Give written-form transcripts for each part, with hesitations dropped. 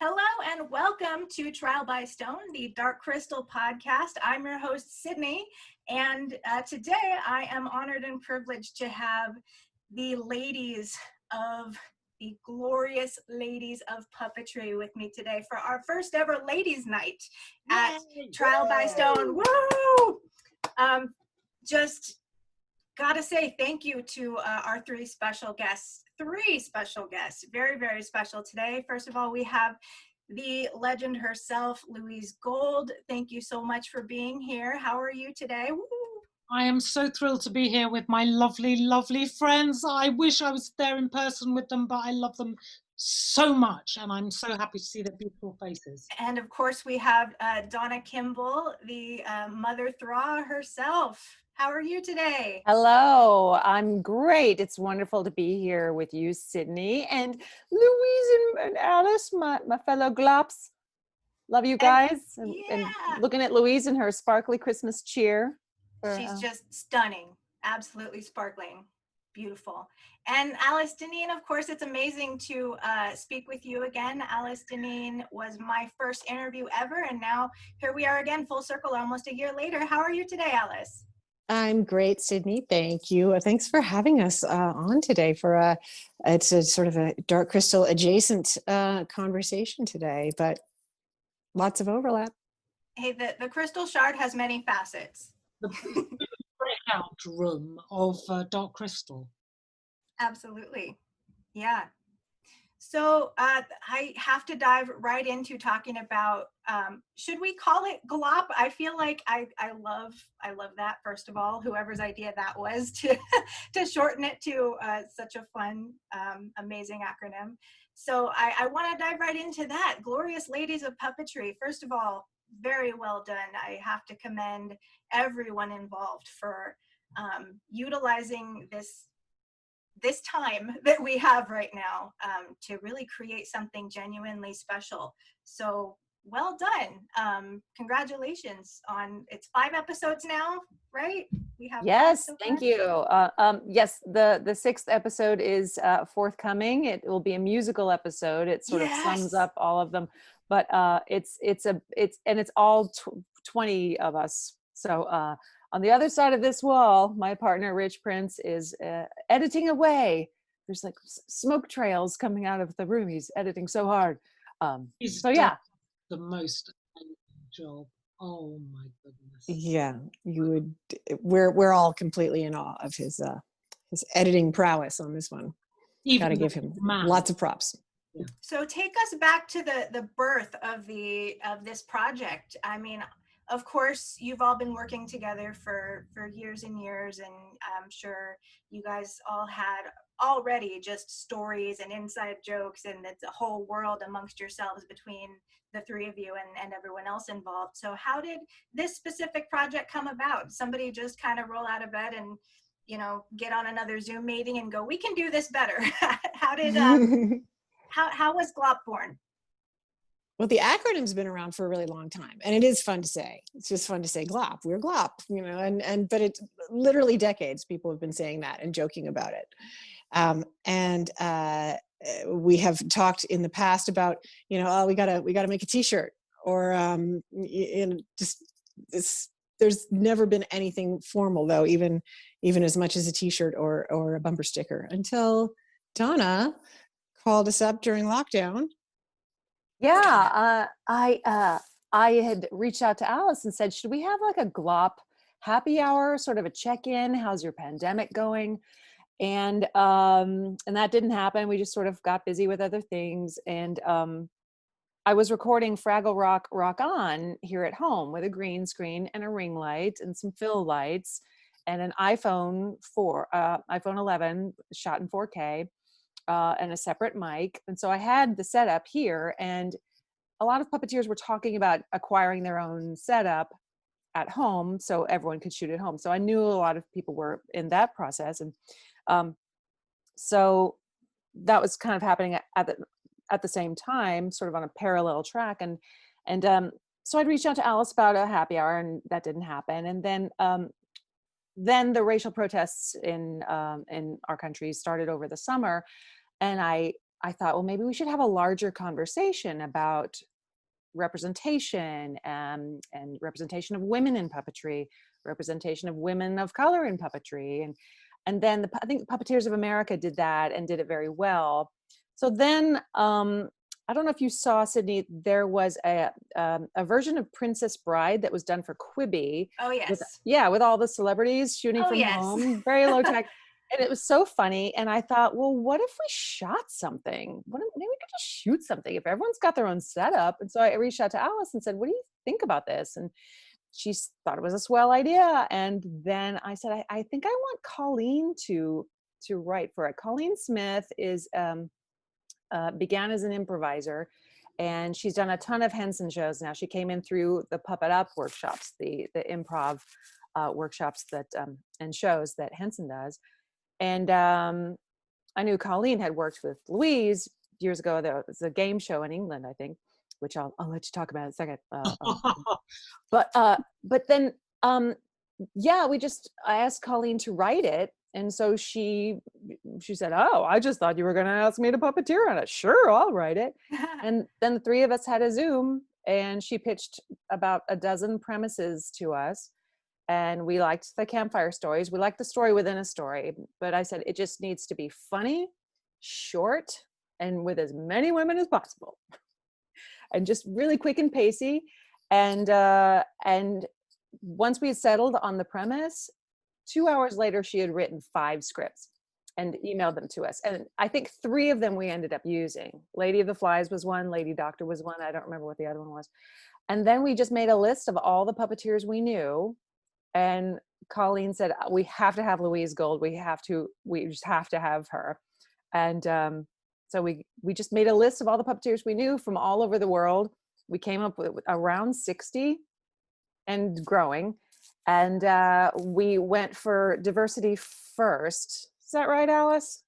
Hello and welcome to Trial by Stone, the Dark Crystal podcast. I'm your host, Sydney, and today I am honored and privileged to have the ladies of the Glorious Ladies of Puppetry with me today for our first ever ladies' night at Trial by Stone. Woo! Just gotta say thank you to our three special guests, very, very special today. First of all, we have the legend herself, Louise Gold. Thank you so much for being here. How are you today? Woo! I am so thrilled to be here with my lovely, lovely friends. I wish I was there in person with them, but I love them so much, and I'm so happy to see their beautiful faces. And of course, we have Donna Kimball, the Mother Thra herself. How are you today? Hello, I'm great. It's wonderful to be here with you, Sydney, and Louise and Alice, my fellow GLOPs. Love you guys. And looking at Louise in her sparkly Christmas cheer. She's just stunning, absolutely sparkling, beautiful. And Alice Dinnean, of course, it's amazing to speak with you again. Alice Dinnean was my first interview ever, and now here we are again, full circle, almost a year later. How are you today, Alice? I'm great, Sydney. Thank you. Thanks for having us on today for it's a sort of a Dark Crystal adjacent conversation today, but lots of overlap. Hey, the crystal shard has many facets. The breakout room of Dark Crystal. Absolutely. Yeah. So I have to dive right into talking about, should we call it GLOP? I feel like I love that, first of all, whoever's idea that was to shorten it to such a fun, amazing acronym. So I want to dive right into that. Glorious Ladies of Puppetry. First of all, very well done. I have to commend everyone involved for utilizing this time that we have right now to really create something genuinely special. So well done. Congratulations on, it's 5 episodes now, right? We have. Yes, thank you. Yes, the 6th episode is forthcoming. It will be a musical episode. It sort of sums up all of them, but it's all 20 of us. So on the other side of this wall, my partner, Rich Prince, is editing away. There's like smoke trails coming out of the room. He's editing so hard. He's so yeah. The most amazing job. Oh my goodness. Yeah, you would. We're all completely in awe of his editing prowess on this one. Got to give him lots of props. Yeah. So take us back to the birth of this project. I mean, of course, you've all been working together for years and years, and I'm sure you guys all had already just stories and inside jokes, and it's a whole world amongst yourselves between the three of you and everyone else involved. So how did this specific project come about? Somebody just kind of roll out of bed and, get on another Zoom meeting and go, we can do this better. How did, how was GLOP born? Well, the acronym's been around for a really long time, and it is fun to say. It's just fun to say GLOP. We're GLOP, but it's literally decades people have been saying that and joking about it. We have talked in the past about, oh, we gotta make a T-shirt, or there's never been anything formal though, even as much as a T-shirt or a bumper sticker, until Donna called us up during lockdown. Yeah, I had reached out to Alice and said, should we have like a GLOP happy hour, sort of a check-in? How's your pandemic going? And that didn't happen. We just sort of got busy with other things. And I was recording Fraggle Rock On here at home with a green screen and a ring light and some fill lights and an iPhone 11 shot in 4K. And a separate mic. And so I had the setup here, and a lot of puppeteers were talking about acquiring their own setup at home so everyone could shoot at home. So I knew a lot of people were in that process. And so that was kind of happening at the same time, sort of on a parallel track. And so I'd reached out to Alice about a happy hour, and that didn't happen. And then the racial protests in our country started over the summer, and I I thought, well, maybe we should have a larger conversation about representation and representation of women in puppetry, representation of women of color in puppetry. And then I think Puppeteers of America did that and did it very well. So then, I don't know if you saw, Sydney, there was a version of Princess Bride that was done for Quibi. Oh, With, yes. yeah, with all the celebrities shooting Oh, from yes. home, very low tech. And it was so funny. And I thought, well, what if we shot something? Maybe we could just shoot something if everyone's got their own setup. And so I reached out to Alice and said, what do you think about this? And she thought it was a swell idea. And then I said, I think I want Colleen to write for it. Colleen Smith is began as an improviser, and she's done a ton of Henson shows now. She came in through the Puppet Up workshops, the improv workshops that and shows that Henson does. And I knew Colleen had worked with Louise years ago. There was a game show in England, I think, which I'll let you talk about in a second. But then, yeah, I asked Colleen to write it. And so she said, oh, I just thought you were going to ask me to puppeteer on it. Sure, I'll write it. And then the three of us had a Zoom, and she pitched about a dozen premises to us. And we liked the campfire stories. We liked the story within a story. But I said, it just needs to be funny, short, and with as many women as possible. And just really quick and pacey. And once we had settled on the premise, 2 hours later, she had written 5 scripts and emailed them to us. And I think 3 of them we ended up using. Lady of the Flies was one, Lady Doctor was one. I don't remember what the other one was. And then we just made a list of all the puppeteers we knew. And Colleen said, we have to have Louise Gold. We just have to have her. And so we just made a list of all the puppeteers we knew from all over the world. We came up with around 60 and growing. And we went for diversity first. Is that right, Alice?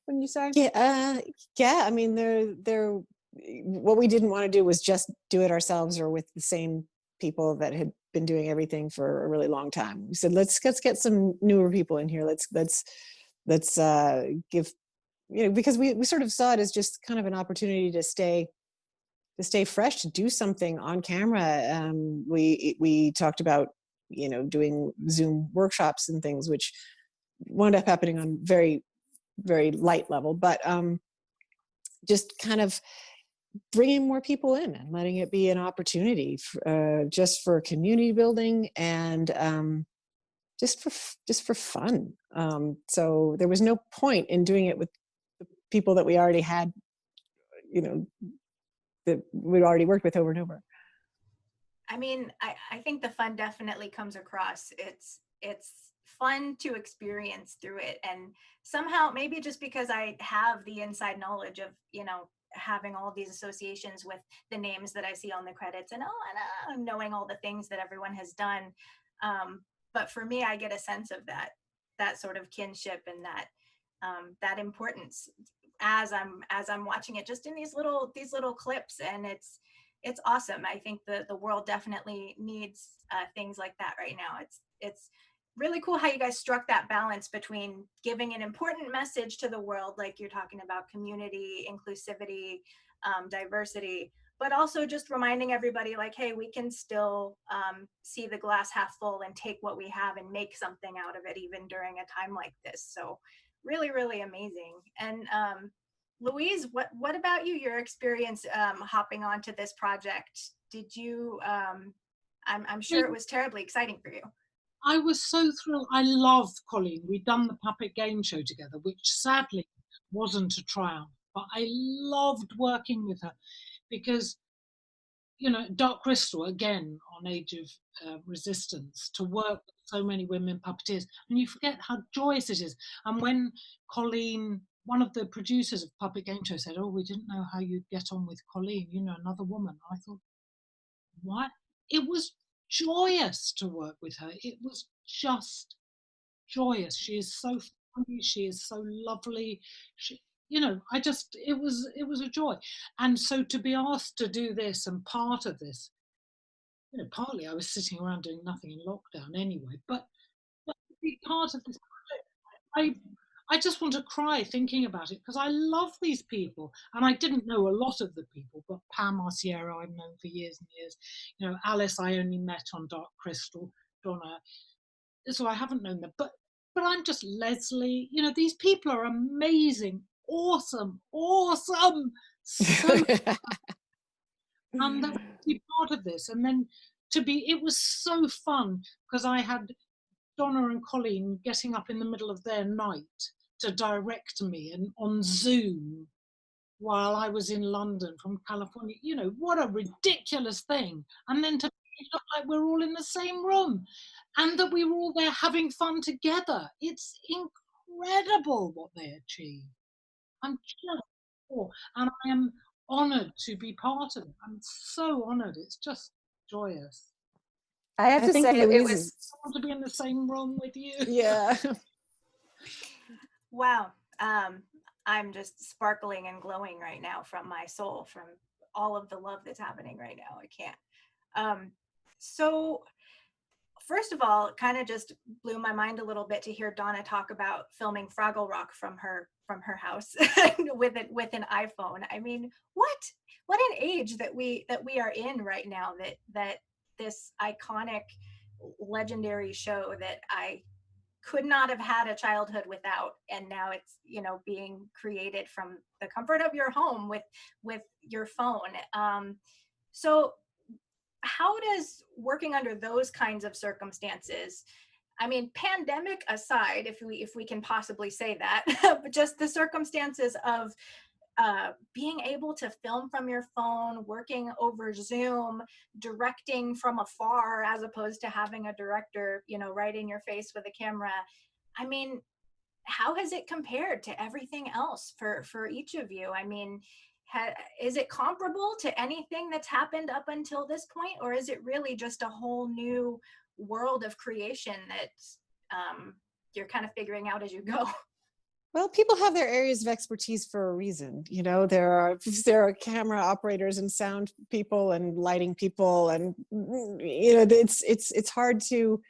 Wouldn't you say? Yeah. I mean, what we didn't want to do was just do it ourselves or with the same people that had been doing everything for a really long time. We said, let's get some newer people in here. Let's give, because we sort of saw it as just kind of an opportunity to stay fresh, to do something on camera. We talked about, doing Zoom workshops and things, which wound up happening on very, very light level, but just kind of bringing more people in and letting it be an opportunity just for community building and just for fun. So there was no point in doing it with the people that we already had, that we'd already worked with over and over. I mean, I think the fun definitely comes across. It's fun to experience through it. And somehow, maybe just because I have the inside knowledge of, having all of these associations with the names that I see on the credits and knowing all the things that everyone has done. But for me, I get a sense of that sort of kinship and that importance as I'm watching it just in these little clips. And it's awesome. I think the world definitely needs things like that right now. It's really cool how you guys struck that balance between giving an important message to the world, like you're talking about community, inclusivity, diversity, but also just reminding everybody like, hey, we can still see the glass half full and take what we have and make something out of it, even during a time like this. So really, really amazing. And Louise, what about you, your experience hopping onto this project? Did you, I'm sure it was terribly exciting for you. I was so thrilled. I love Colleen. We'd done the puppet game show together, which sadly wasn't a triumph, but I loved working with her because, Dark Crystal, again, on Age of Resistance, to work with so many women puppeteers, and you forget how joyous it is. And when Colleen, one of the producers of Puppet Game Show, said, oh, we didn't know how you'd get on with Colleen, another woman. I thought, what? It was joyous to work with her. It was just joyous. She is so funny. She is so lovely. It was a joy. And so to be asked to do this, and part of this, partly I was sitting around doing nothing in lockdown anyway, but to be part of this project, I just want to cry thinking about it because I love these people, and I didn't know a lot of the people, but Pam Arciero I've known for years and years. You know, Alice I only met on Dark Crystal, Donna, so I haven't known them. But I'm just Leslie. You know, these people are amazing, awesome, so and they're really part of this. And then it was so fun because I had Donna and Colleen getting up in the middle of their night to direct me and on Zoom while I was in London from California. You know, what a ridiculous thing. And then to make it look like we're all in the same room and that we were all there having fun together. It's incredible what they achieved. I'm just awe, and I am honoured to be part of it. I'm so honoured. It's just joyous. I have I to think say, it Louise was is, I want to be in the same room with you. yeah. Wow. I'm just sparkling and glowing right now from my soul, from all of the love that's happening right now. I can't. So first of all, it kind of just blew my mind a little bit to hear Donna talk about filming Fraggle Rock from her house with an iPhone. I mean, what an age that we are in right now, that this iconic, legendary show that I could not have had a childhood without, and now it's, you know, being created from the comfort of your home with your phone. So how does working under those kinds of circumstances, I mean, pandemic aside, if we can possibly say that, but just the circumstances of being able to film from your phone, working over Zoom, directing from afar, as opposed to having a director, you know, right in your face with a camera. I mean, how has it compared to everything else for each of you? I mean, is it comparable to anything that's happened up until this point, or is it really just a whole new world of creation that you're kind of figuring out as you go? Well, people have their areas of expertise for a reason. You know, there are camera operators and sound people and lighting people, and you know, it's hard to.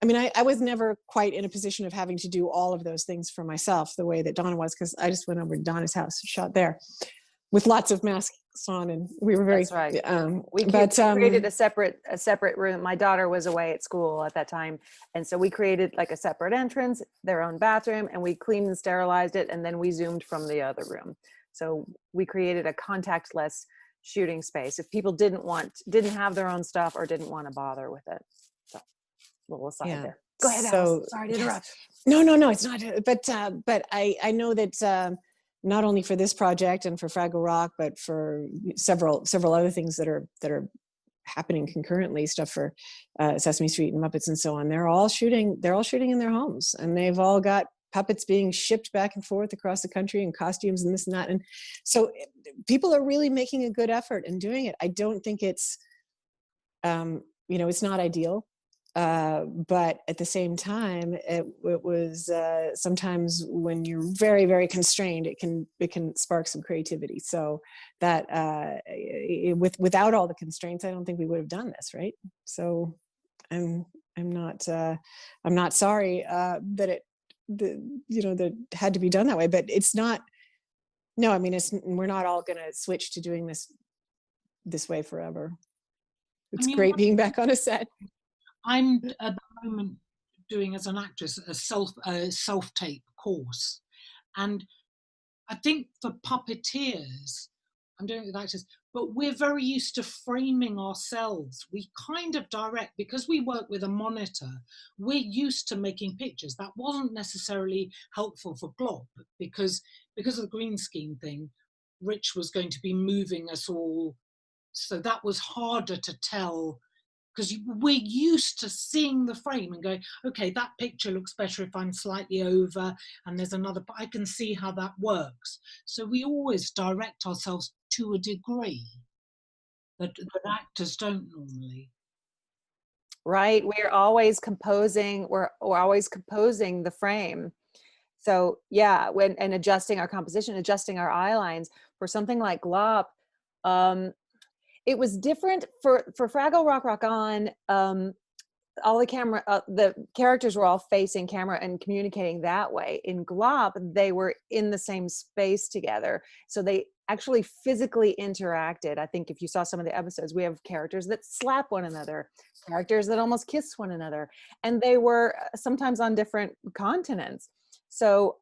I mean, I was never quite in a position of having to do all of those things for myself the way that Donna was, because I just went over to Donna's house, shot there, with lots of masks on, and we were very. that's right. We But created a separate room. My daughter was away at school at that time, and so we created like a separate entrance, their own bathroom, and we cleaned and sterilized it, and then we Zoomed from the other room. So we created a contactless shooting space if people didn't have their own stuff or didn't want to bother with it. So, little aside yeah. there. Go ahead, So Alice. Sorry to interrupt. No, it's not. But I know that not only for this project and for Fraggle Rock, but for several other things that are happening concurrently, stuff for Sesame Street and Muppets and so on. They're all shooting in their homes, and they've all got puppets being shipped back and forth across the country, and costumes and this and that. And so people are really making a good effort in doing it. I don't think it's, you know, it's not ideal. But at the same time, it was sometimes when you're very, very constrained, it can spark some creativity. So that without all the constraints, I don't think we would have done this, right? So I'm not sorry that that had to be done that way. But it's not. No, I mean, we're not all going to switch to doing this way forever. It's great being back on a set. I'm at the moment doing, as an actress, a self-tape course, and I think for puppeteers, I'm doing it with actors, but we're very used to framing ourselves. We kind of direct, because we work with a monitor, we're used to making pictures. That wasn't necessarily helpful for GLOP, because of the green screen thing, Rich was going to be moving us all, so that was harder to tell, because we're used to seeing the frame and going, okay, that picture looks better if I'm slightly over, and there's another, I can see how that works. So we always direct ourselves to a degree that actors don't normally. Right, we're always composing. We're always composing the frame. So yeah, and adjusting our composition, adjusting our eye lines for something like GLOP. It was different for Fraggle Rock Rock On. all the characters were all facing camera and communicating that way. In GLOP, they were in the same space together. So they actually physically interacted. I think if you saw some of the episodes, we have characters that slap one another, characters that almost kiss one another. And they were sometimes on different continents. So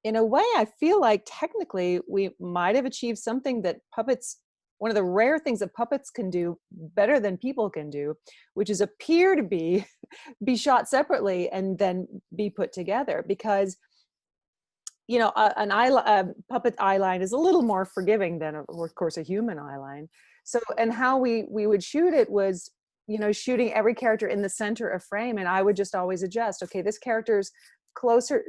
in a way, I feel like technically we might have achieved something that puppets, one of the rare things that puppets can do better than people can do, which is appear to be shot separately and then be put together. Because, you know, a puppet eye line is a little more forgiving than, of course, a human eye line. So, and how we would shoot it was, you know, shooting every character in the center of frame, and I would just always adjust. Okay, this character's closer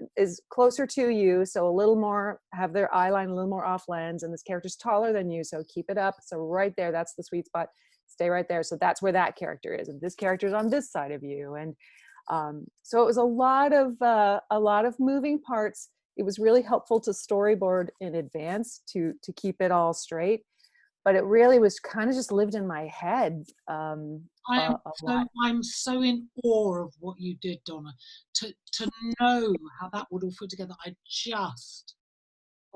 to you, so a little more, have their eye line a little more off lens, and this character's taller than you, so keep it up. So right there, that's the sweet spot. Stay right there. So that's where that character is, and this character's on this side of you. And so it was a lot of moving parts. It was really helpful to storyboard in advance to keep it all straight, but it really was kind of just lived in my head. I'm so in awe of what you did, Donna. To know how that would all fit together,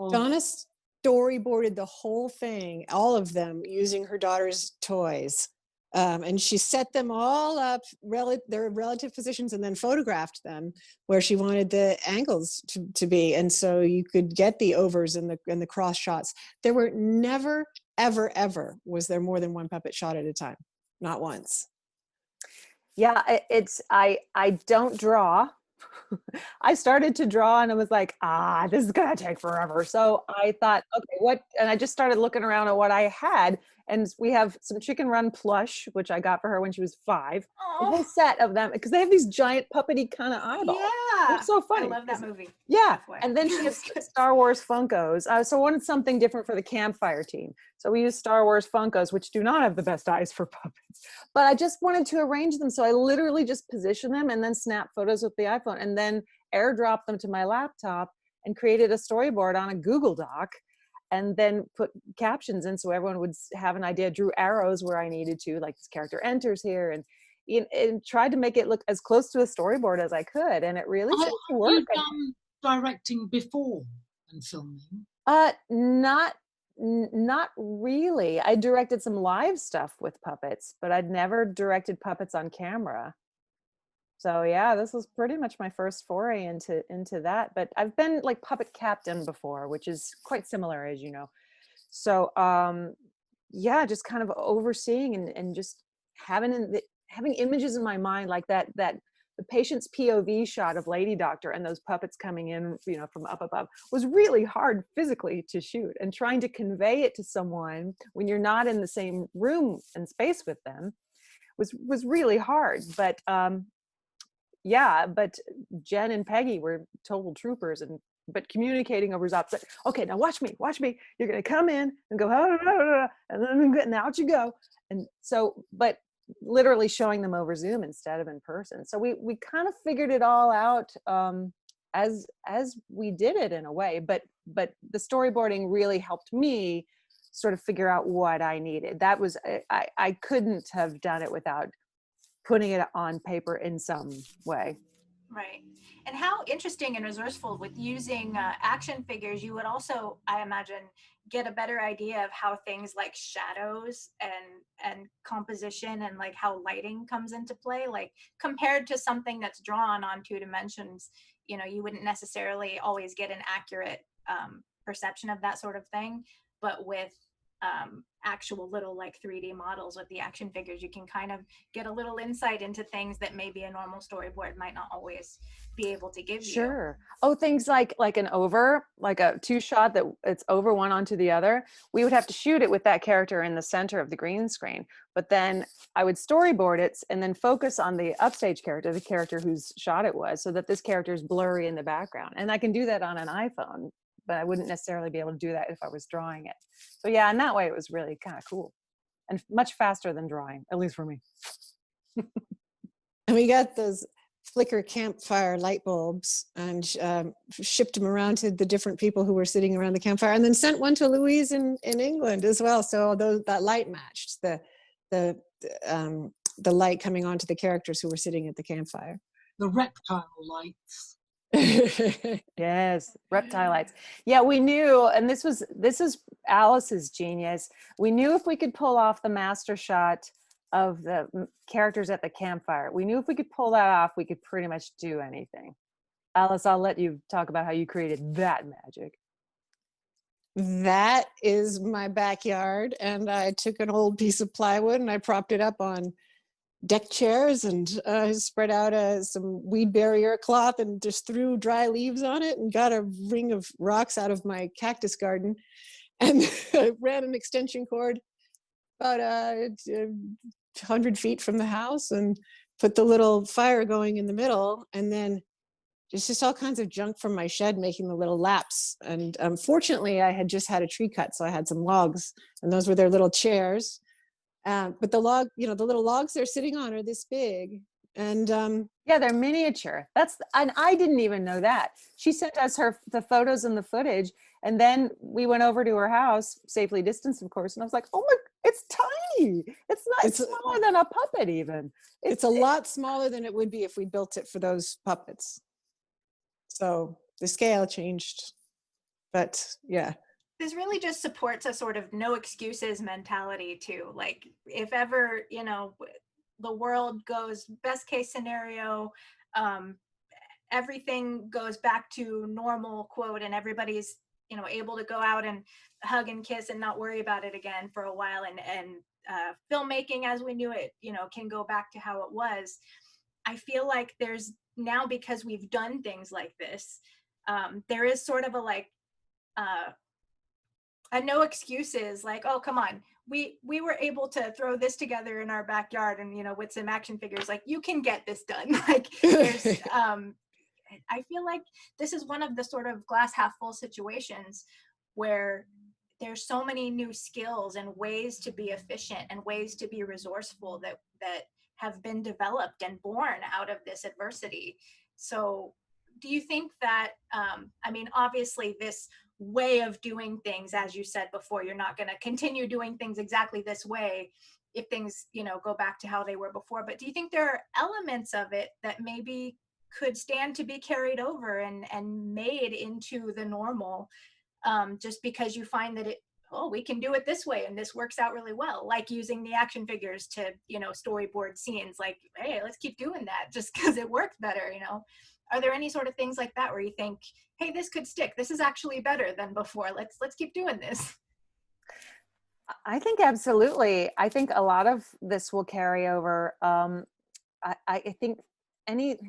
Donna storyboarded the whole thing, all of them, using her daughter's toys. And she set them all up, their relative positions, and then photographed them where she wanted the angles to be. And so you could get the overs and the cross shots. There were never, ever was there more than one puppet shot at a time. Not once. Yeah, I don't draw. I started to draw and I was like, this is gonna take forever. So I thought, okay, and I just started looking around at what I had. And we have some Chicken Run plush, which I got for her when she was 5. A whole set of them, because they have these giant puppety kind of eyeballs. Yeah. They're so funny. I love that movie. Yeah. And then she has Star Wars Funkos. So I wanted something different for the campfire team. So we used Star Wars Funkos, which do not have the best eyes for puppets. But I just wanted to arrange them. So I literally just positioned them and then snap photos with the iPhone and then airdropped them to my laptop and created a storyboard on a Google Doc. And then put captions in so everyone would have an idea, drew arrows where I needed to, like this character enters here, and tried to make it look as close to a storyboard as I could. And it really seemed to work. Have you done directing before and filming? Not really. I directed some live stuff with puppets, but I'd never directed puppets on camera. So yeah, this was pretty much my first foray into that. But I've been like puppet captain before, which is quite similar, as you know. So yeah, just kind of overseeing and just having images in my mind like that the patient's POV shot of Lady Doctor and those puppets coming in, you know, from up above was really hard physically to shoot, and trying to convey it to someone when you're not in the same room and space with them was really hard. But yeah, but Jen and Peggy were total troopers, but communicating over Zop. Okay, now watch me. You're gonna come in and go, and then out you go. And so, but literally showing them over Zoom instead of in person. So we kind of figured it all out as we did it in a way. But the storyboarding really helped me sort of figure out what I needed. That was I couldn't have done it without putting it on paper in some way. Right. And how interesting and resourceful with using action figures, you would also, I imagine, get a better idea of how things like shadows and composition and like how lighting comes into play, like compared to something that's drawn on 2 dimensions, you know, you wouldn't necessarily always get an accurate perception of that sort of thing. But with actual little like 3D models with the action figures, you can kind of get a little insight into things that maybe a normal storyboard might not always be able to give you. Sure. Oh, things like an over, like a 2-shot that it's over one onto the other. We would have to shoot it with that character in the center of the green screen, but then I would storyboard it and then focus on the upstage character, the character whose shot it was, so that this character is blurry in the background. And I can do that on an iPhone, but I wouldn't necessarily be able to do that if I was drawing it. So yeah, in that way, it was really kind of cool and much faster than drawing, at least for me. And we got those flicker campfire light bulbs and shipped them around to the different people who were sitting around the campfire, and then sent one to Louise in England as well. So that light matched the the light coming onto the characters who were sitting at the campfire. The reptile lights. Yes, reptile lights. Yeah, we knew, and this is Alice's genius. We knew if we could pull off the master shot of the characters at the campfire, we knew if we could pull that off, we could pretty much do anything. Alice, I'll let you talk about how you created that magic. That is my backyard, and I took an old piece of plywood and I propped it up on deck chairs and spread out some weed barrier cloth and just threw dry leaves on it and got a ring of rocks out of my cactus garden, and I ran an extension cord about 100 feet from the house and put the little fire going in the middle, and then just all kinds of junk from my shed making the little laps. And fortunately I had just had a tree cut, so I had some logs, and those were their little chairs. But the log, the little logs they're sitting on are this big. And yeah, they're miniature. And I didn't even know that. She sent us the photos and the footage, and then we went over to her house, safely distanced, of course. And I was like, oh my, it's tiny. It's smaller than a puppet even. It's a lot smaller than it would be if we built it for those puppets. So the scale changed, but yeah. This really just supports a sort of no excuses mentality too. Like if ever, the world goes best case scenario, everything goes back to normal, quote, and everybody's, able to go out and hug and kiss and not worry about it again for a while. And filmmaking as we knew it, can go back to how it was. I feel like there's now, because we've done things like this, there is sort of a no excuses, like, oh, come on, we were able to throw this together in our backyard and, with some action figures, like, you can get this done. Like, there's, I feel like this is one of the sort of glass half full situations where there's so many new skills and ways to be efficient and ways to be resourceful that have been developed and born out of this adversity. So do you think that, obviously this way of doing things, as you said before, you're not going to continue doing things exactly this way if things, go back to how they were before, but do you think there are elements of it that maybe could stand to be carried over and made into the normal, just because you find that we can do it this way and this works out really well, like using the action figures to, storyboard scenes, like, hey, let's keep doing that just because it worked better, Are there any sort of things like that where you think, hey, this could stick, this is actually better than before, let's keep doing this? I think absolutely. I think a lot of this will carry over. I think any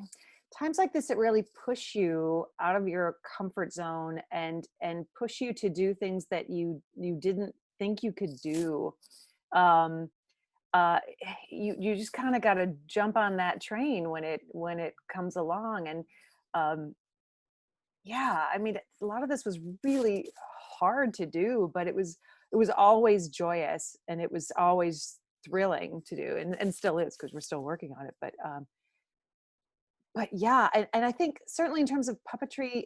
times like this, it really push you out of your comfort zone and push you to do things that you didn't think you could do. You just kind of got to jump on that train when it comes along. And a lot of this was really hard to do, but it was always joyous and it was always thrilling to do, and still is, because we're still working on it. But yeah, and I think certainly in terms of puppetry,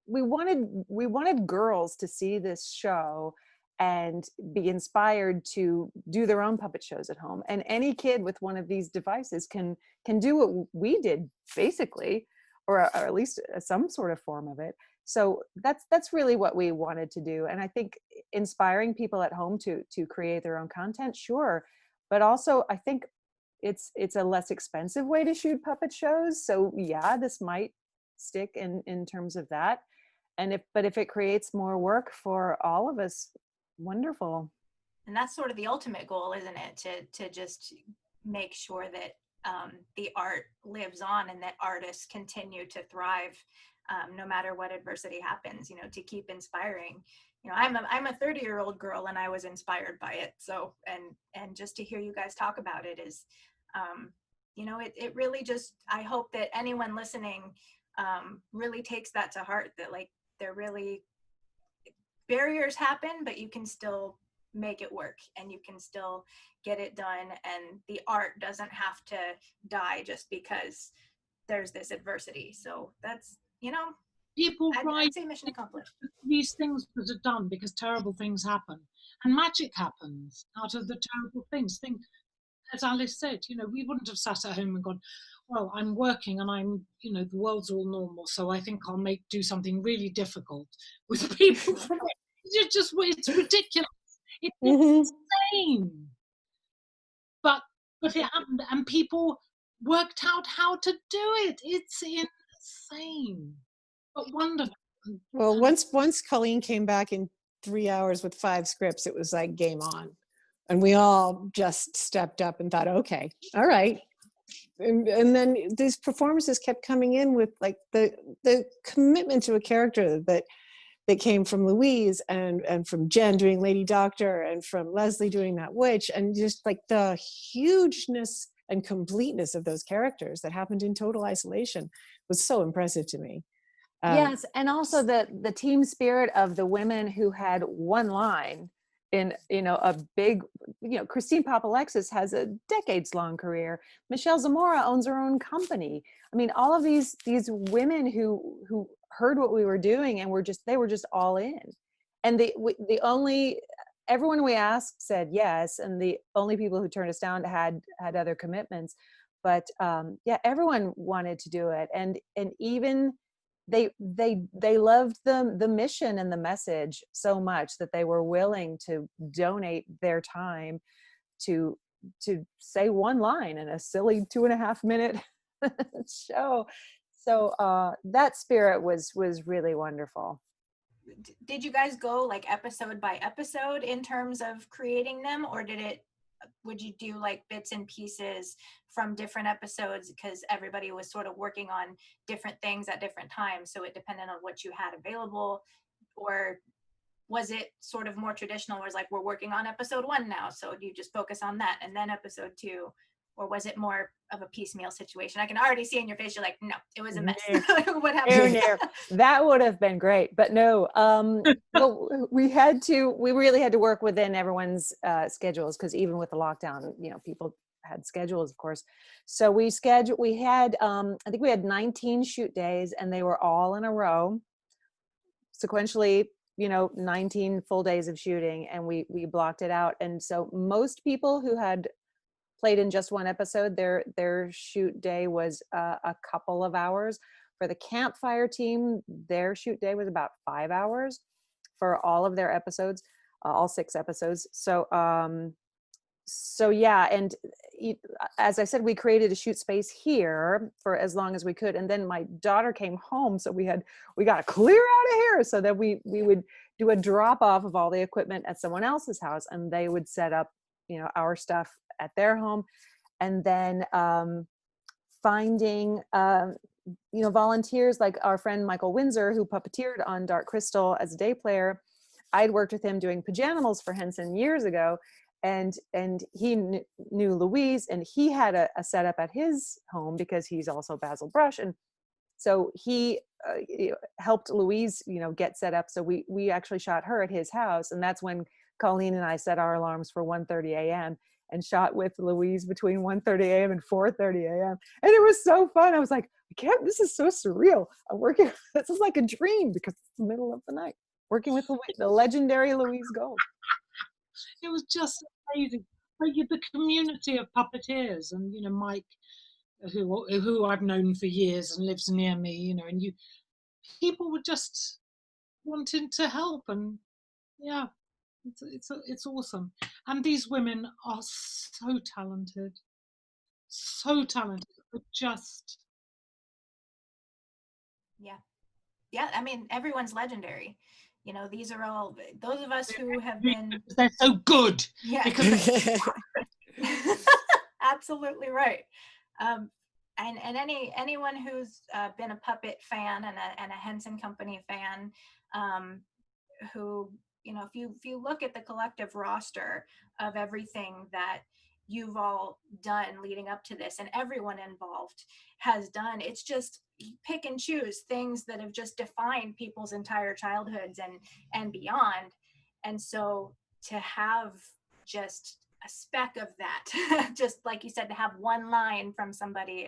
we wanted girls to see this show and be inspired to do their own puppet shows at home. And any kid with one of these devices can do what we did, basically, or at least some sort of form of it. So that's really what we wanted to do. And I think inspiring people at home to create their own content, sure, but also I think it's a less expensive way to shoot puppet shows. So yeah, this might stick in terms of that. And if it creates more work for all of us, wonderful. And that's sort of the ultimate goal, isn't it? To just make sure that the art lives on and that artists continue to thrive, no matter what adversity happens, to keep inspiring. I'm a 30-year-old girl and I was inspired by it. So, and just to hear you guys talk about it is, it really just, I hope that anyone listening really takes that to heart, that like they're really, barriers happen, but you can still make it work and you can still get it done. And the art doesn't have to die just because there's this adversity. So that's, People I'd say mission accomplished. These things that are done because terrible things happen, and magic happens out of the terrible things. as Alice said, we wouldn't have sat at home and gone, well, I'm working and I'm, the world's all normal, so I think I'll do something really difficult with people from it. It's ridiculous. It's Mhm. insane. But it happened, and people worked out how to do it. It's insane, but wonderful. Well, once Colleen came back in 3 hours with 5 scripts, it was like game on. And we all just stepped up and thought, okay, all right. And then these performances kept coming in with like the commitment to a character that came from Louise and from Jen doing Lady Doctor and from Leslie doing that witch, and just like the hugeness and completeness of those characters that happened in total isolation was so impressive to me. Yes, and also the team spirit of the women who had one line in a big, Christine Papalexis has a decades-long career. Michelle Zamora owns her own company. I mean, all of these women who heard what we were doing and they were just all in. And everyone we asked said yes, and the only people who turned us down had other commitments. But yeah, everyone wanted to do it, and even they loved the mission and the message so much that they were willing to donate their time to say one line in a silly 2.5-minute show. So that spirit was really wonderful. Did you guys go like episode by episode in terms of creating them, or would you do like bits and pieces from different episodes because everybody was sort of working on different things at different times, so it depended on what you had available? Or was it sort of more traditional where it's like, we're working on episode 1 now, so do you just focus on that and then episode 2? Or was it more of a piecemeal situation? I can already see in your face, you're like, no, it was a mess. What happened? That would have been great, but no. Well, we really had to work within everyone's schedules, because even with the lockdown, people had schedules, of course. So we had, I think we had 19 shoot days, and they were all in a row, sequentially, 19 full days of shooting, and we blocked it out. And so most people who had played in just one episode, their shoot day was a couple of hours. For the Campfire team, their shoot day was about 5 hours for all of their episodes, all 6 episodes. So yeah, and as I said, we created a shoot space here for as long as we could, and then my daughter came home, so we got to clear out of here, so that we would do a drop off of all the equipment at someone else's house, and they would set up our stuff at their home. And then finding volunteers like our friend Michael Windsor, who puppeteered on Dark Crystal as a day player. I'd worked with him doing Pajanimals for Henson years ago, and he knew Louise, and he had a setup at his home because he's also Basil Brush, and so he helped Louise get set up. So we actually shot her at his house, and that's when Colleen and I set our alarms for 1:30 a.m. and shot with Louise between 1:30 a.m. and 4:30 a.m. And it was so fun. I was like, this is so surreal. This is like a dream, because it's the middle of the night, working with the legendary Louise Gold. It was just amazing. Like the community of puppeteers, and Mike, who I've known for years and lives near me, and people were just wanting to help, and yeah, it's awesome. And these women are so talented, just yeah. I mean, everyone's legendary. These are all those of us who have been. They're so good. Yeah, because absolutely right. And anyone who's been a puppet fan and a Henson Company fan, who if you look at the collective roster of everything that you've all done leading up to this, and everyone involved has done, it's just pick and choose things that have just defined people's entire childhoods and beyond. And so to have just a speck of that, just like you said, to have one line from somebody,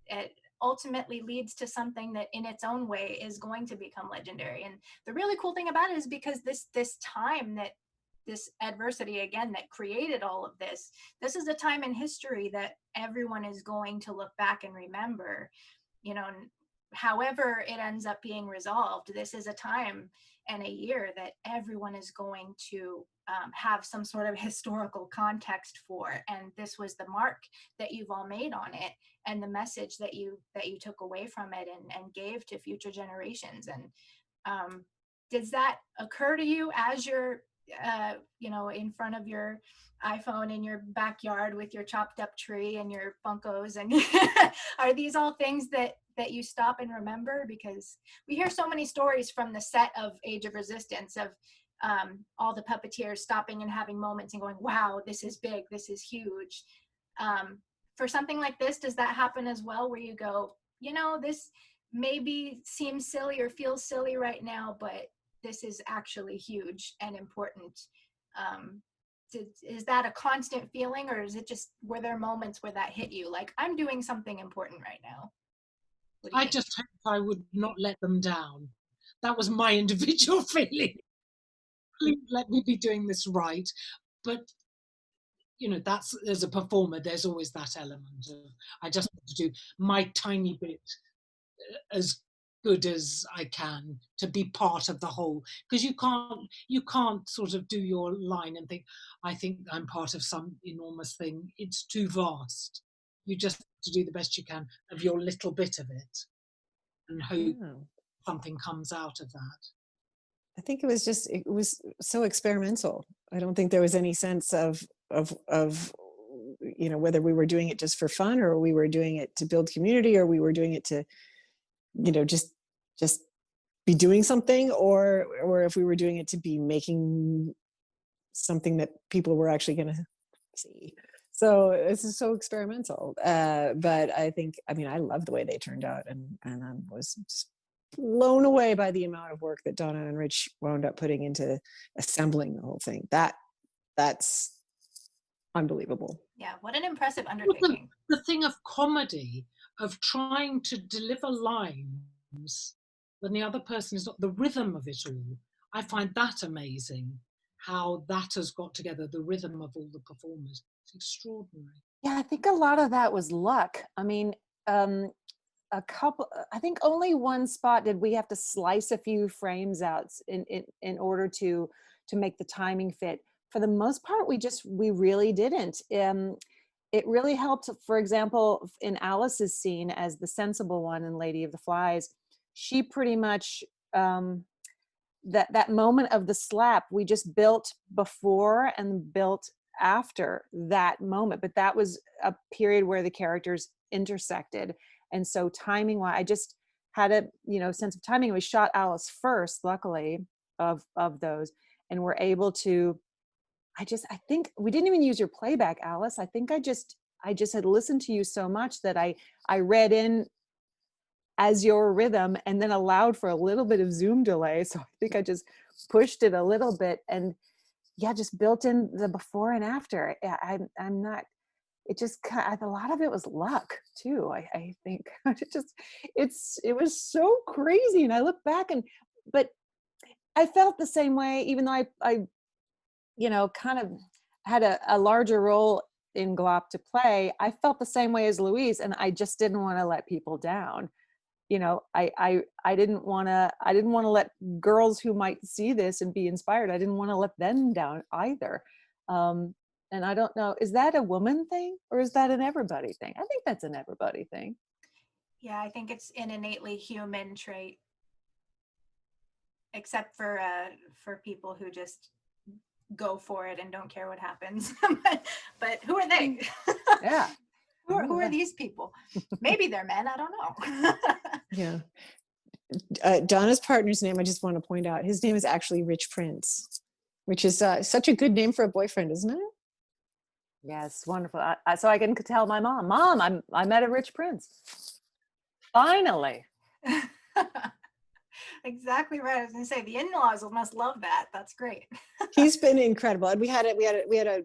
it ultimately leads to something that in its own way is going to become legendary. And the really cool thing about it is because this time that this adversity again that created all of this. This is a time in history that everyone is going to look back and remember, you know, however it ends up being resolved. This is a time and a year that everyone is going to have some sort of historical context for, and this was the mark that you've all made on it, and the message that you took away from it and gave to future generations. And does that occur to you as you're you know, in front of your iPhone in your backyard with your chopped up tree and your Funkos, and are these all things that you stop and remember? Because we hear so many stories from the set of Age of Resistance of all the puppeteers stopping and having moments and going, wow, this is big, this is huge. For something like this, does that happen as well, where you go, you know, this maybe seems silly or feels silly right now, but this is actually huge and important? Is that a constant feeling, or is it just, were there moments where that hit you like, I'm doing something important right now? I just hope I would not let them down. That was my individual feeling. Please let me be doing this right. But, you know, that's, as a performer, there's always that element of, I just want to do my tiny bit as good as I can to be part of the whole. Because you can't sort of do your line and think, I think I'm part of some enormous thing. It's too vast. You just have to do the best you can of your little bit of it and hope something comes out of that. I think it was so experimental. I don't think there was any sense of you know, whether we were doing it just for fun, or we were doing it to build community, or we were doing it to, you know, just be doing something, or if we were doing it to be making something that people were actually going to see. So this is so experimental. But I think, I mean, I love the way they turned out, and I was just blown away by the amount of work that Donna and Rich wound up putting into assembling the whole thing. That's unbelievable. Yeah, what an impressive undertaking. The thing of comedy, of trying to deliver lines when the other person is not, the rhythm of it all, I find that amazing, how that has got together, the rhythm of all the performers. It's extraordinary. Yeah, I think a lot of that was luck. I mean, I think only one spot did we have to slice a few frames out in order to make the timing fit. For the most part, we really didn't. It really helped, for example, in Alice's scene as the sensible one in Lady of the Flies, she pretty much, that moment of the slap, we just built before and built after that moment. But that was a period where the characters intersected. And so timing wise, I just had a, you know, sense of timing. We shot Alice first, luckily, of those, and we're able to, I think we didn't even use your playback, Alice. I think I just had listened to you so much that I read in as your rhythm and then allowed for a little bit of zoom delay. So I think I just pushed it a little bit, and yeah, just built in the before and after. I'm not, it just, a lot of it was luck too. I think it was so crazy. And I look back but I felt the same way, even though I you know, kind of had a larger role in GLOP to play. I felt the same way as Louise, and I just didn't want to let people down. You know, I didn't want to let girls who might see this and be inspired, I didn't want to let them down either. And I don't know, is that a woman thing, or is that an everybody thing? I think that's an everybody thing. Yeah, I think it's an innately human trait, except for people who just go for it and don't care what happens. but who are they? Yeah. Who are these people? Maybe they're men, I don't know. Yeah. Donna's partner's name, I just want to point out, his name is actually Rich Prince, which is such a good name for a boyfriend, isn't it? Yes, wonderful. So I can tell my mom, I met a Rich Prince. Finally. Exactly right. I was going to say the in-laws must love that. That's great. He's been incredible, and we had a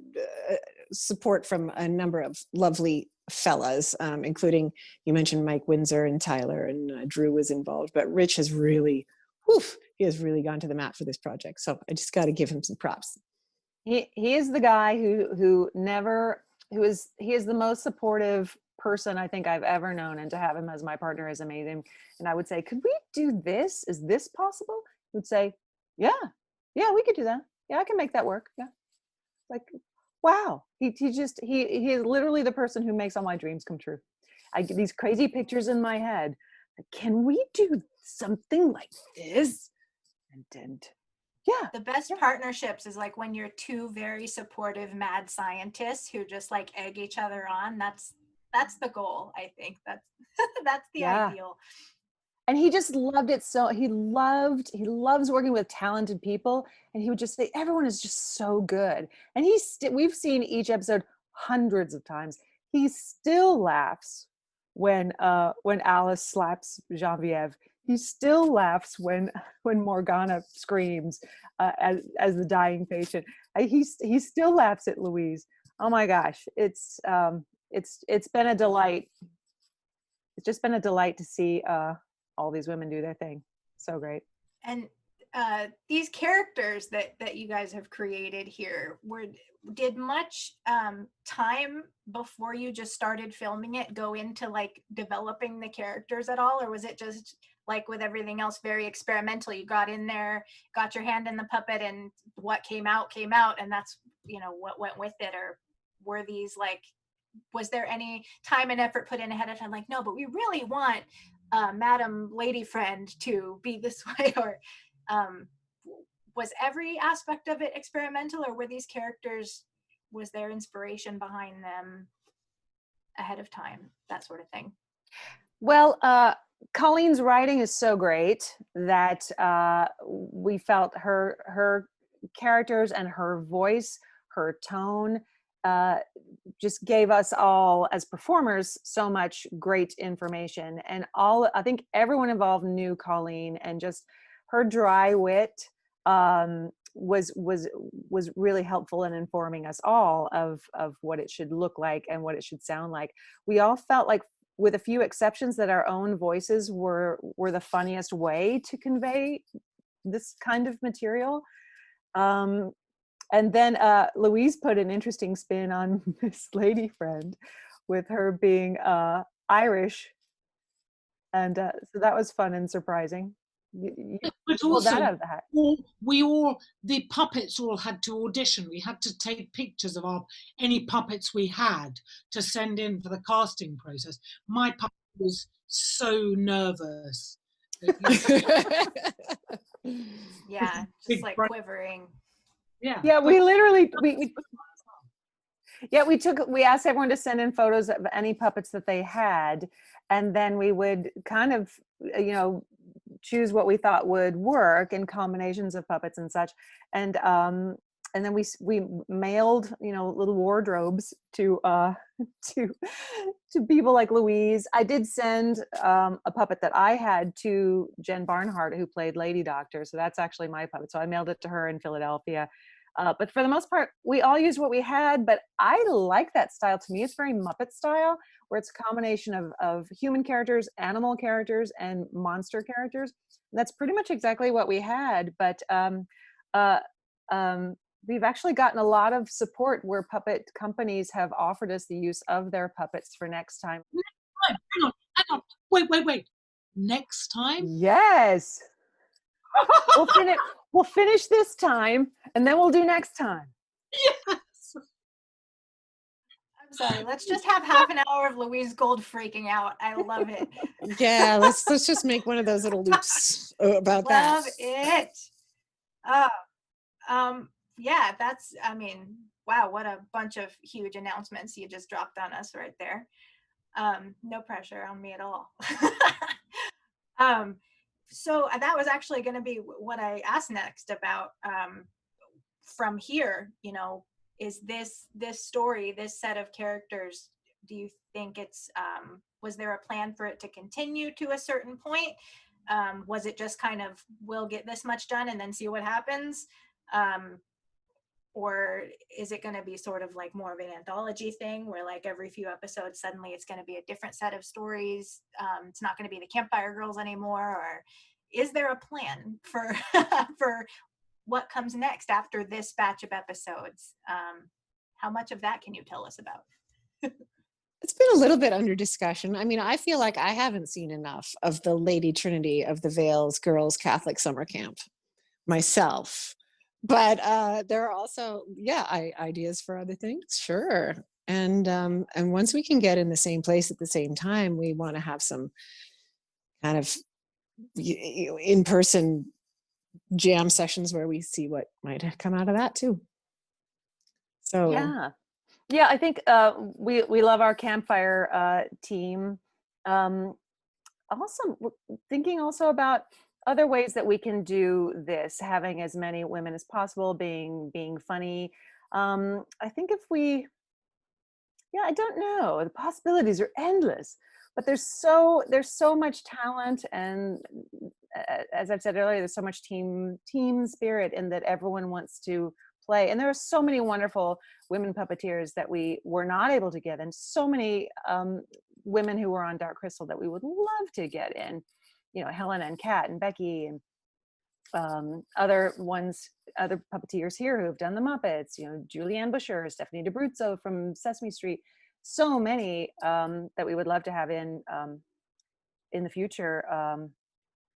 support from a number of lovely fellas, including, you mentioned Mike Windsor and Tyler, and Drew was involved. But Rich has really, he has really gone to the mat for this project. So I just got to give him some props. he is the guy who never he is the most supportive person I think I've ever known, and to have him as my partner is amazing. And I would say, could we do this? Is this possible? He would say, yeah, we could do that. Yeah, I can make that work. Yeah. Like, wow. He is literally the person who makes all my dreams come true. I get these crazy pictures in my head. Like, can we do something like this? And yeah. The best partnerships is like when you're two very supportive mad scientists who just like egg each other on. That's the goal. I think that's the ideal. And he just loved it. So he loves working with talented people. And he would just say, everyone is just so good. And we've seen each episode hundreds of times. He still laughs when Alice slaps Genevieve. He still laughs when Morgana screams as the dying patient. He still laughs at Louise. Oh my gosh, it's been a delight. It's just been a delight to see all these women do their thing. So great. And these characters that you guys have created here, did much time before you just started filming it go into like developing the characters at all, or was it just like with everything else very experimental? You got in there, got your hand in the puppet, and what came out, and that's what went with it? Or were these like, was there any time and effort put in ahead of time, like, no, but we really want Madam Lady Friend to be this way? Or was every aspect of it experimental, or were these characters, was there inspiration behind them ahead of time, that sort of thing? Well, Colleen's writing is so great that we felt her characters and her voice, her tone, just gave us all as performers so much great information. And I think everyone involved knew Colleen, and just her dry wit was really helpful in informing us all of what it should look like and what it should sound like. We all felt like, with a few exceptions, that our own voices were the funniest way to convey this kind of material. And then Louise put an interesting spin on Miss Lady Friend with her being Irish. And so that was fun and surprising. But pulled also, that out of the hat. the puppets all had to audition. We had to take pictures of any puppets we had to send in for the casting process. My puppet was so nervous. Yeah, just like quivering. Yeah, we literally we asked everyone to send in photos of any puppets that they had, and then we would kind of choose what we thought would work in combinations of puppets and such. And then we mailed little wardrobes to people like Louise. I did send a puppet that I had to Jen Barnhart, who played Lady Doctor, so that's actually my puppet, so I mailed it to her in Philadelphia. But for the most part, we all used what we had. But I like that style. To me, it's very Muppet style, where it's a combination of human characters, animal characters, and monster characters. And that's pretty much exactly what we had. But we've actually gotten a lot of support where puppet companies have offered us the use of their puppets for next time. Hang on. Wait. Next time? Yes. We'll finish this time, and then we'll do next time. Yes. I'm sorry. Let's just have half an hour of Louise Gold freaking out. I love it. Yeah, let's just make one of those little loops about that. Love it. Yeah, that's, wow, what a bunch of huge announcements you just dropped on us right there. No pressure on me at all. So that was actually going to be what I asked next about, from here, is this story, this set of characters, do you think it's, was there a plan for it to continue to a certain point? Was it just kind of, we'll get this much done and then see what happens? Or is it going to be sort of like more of an anthology thing where like every few episodes, suddenly it's going to be a different set of stories? It's not going to be the Campfire Girls anymore? Or is there a plan for, for what comes next after this batch of episodes? How much of that can you tell us about? It's been a little bit under discussion. I mean, I feel like I haven't seen enough of the Lady Trinity of the Vales Girls Catholic Summer Camp myself. But there are also, ideas for other things, sure. And once we can get in the same place at the same time, we want to have some kind of in-person jam sessions where we see what might come out of that too. So yeah, I think we love our campfire team. Also thinking also about other ways that we can do this, having as many women as possible, being funny. I think if we, I don't know, the possibilities are endless, but there's so much talent, and as I've said earlier, there's so much team spirit, and that everyone wants to play. And there are so many wonderful women puppeteers that we were not able to get, and so many women who were on Dark Crystal that we would love to get in, Helena and Kat and Becky and other puppeteers here who have done the Muppets, Julianne Busher, Stephanie DeBruzzo from Sesame Street, so many that we would love to have in the future.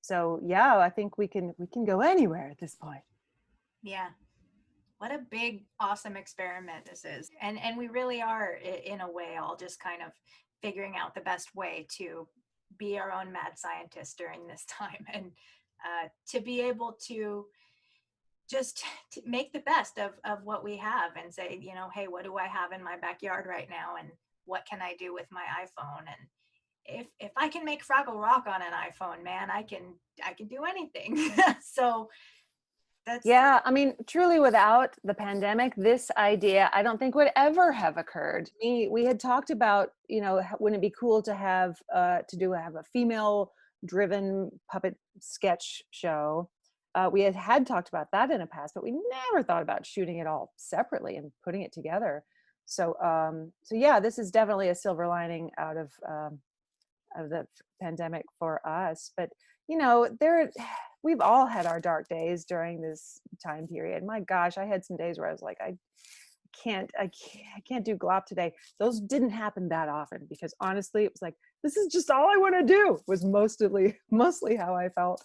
So yeah, I think we can go anywhere at this point. Yeah. What a big, awesome experiment this is. And we really are, in a way, all just kind of figuring out the best way to be our own mad scientists during this time, and to be able to just to make the best of what we have, and say, hey, what do I have in my backyard right now, and what can I do with my iPhone? And if I can make Fraggle Rock on an iPhone, man, I can do anything. So I mean, truly, without the pandemic, this idea I don't think would ever have occurred. We had talked about, wouldn't it be cool to have a female driven puppet sketch show. We had talked about that in the past, but we never thought about shooting it all separately and putting it together. So yeah, this is definitely a silver lining out of the pandemic for us. But we've all had our dark days during this time period. My gosh, I had some days where I was like, I can't do GLOP today. Those didn't happen that often, because honestly, it was like, this is just all I want to do, was mostly how I felt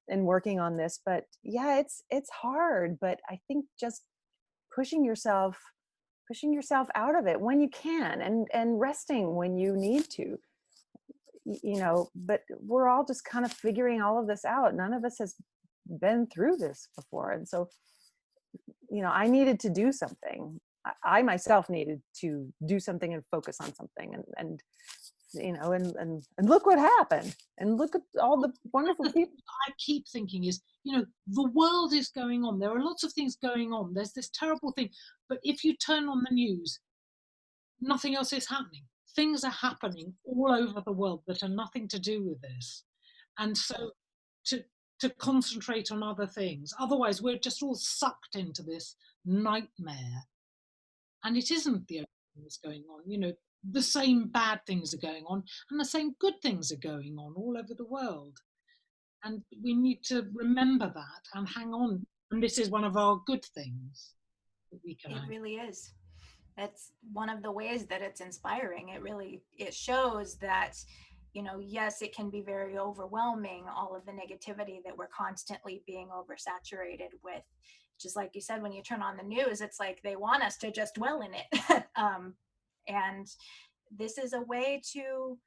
in working on this. But yeah, it's hard, but I think just pushing yourself out of it when you can, and resting when you need to. But we're all just kind of figuring all of this out. None of us has been through this before. And so, I needed to do something. I myself needed to do something and focus on something, and look what happened, and look at all the wonderful people. I keep thinking is, the world is going on. There are lots of things going on. There's this terrible thing. But if you turn on the news, nothing else is happening. Things are happening all over the world that are nothing to do with this. And so to concentrate on other things. Otherwise, we're just all sucked into this nightmare. And it isn't the only thing that's going on. The same bad things are going on, and the same good things are going on all over the world. And we need to remember that and hang on. And this is one of our good things that we can have. It really is. That's one of the ways that it's inspiring. It shows that, yes, it can be very overwhelming, all of the negativity that we're constantly being oversaturated with. Just like you said, when you turn on the news, it's like they want us to just dwell in it. And this is a way to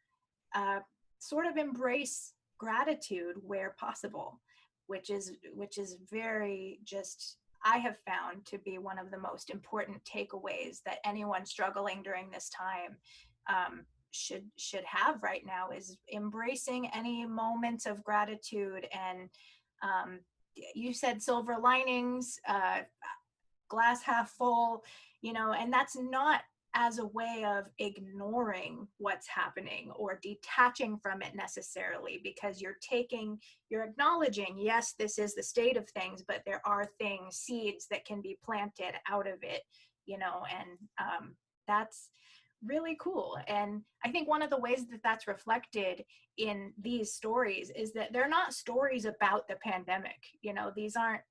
sort of embrace gratitude where possible, which is very just, I have found to be one of the most important takeaways that anyone struggling during this time should have right now, is embracing any moments of gratitude. And you said silver linings, glass half full, and that's not as a way of ignoring what's happening or detaching from it necessarily, because you're acknowledging, yes, this is the state of things, but there are seeds that can be planted out of it, and that's really cool. And I think one of the ways that that's reflected in these stories is that they're not stories about the pandemic. These aren't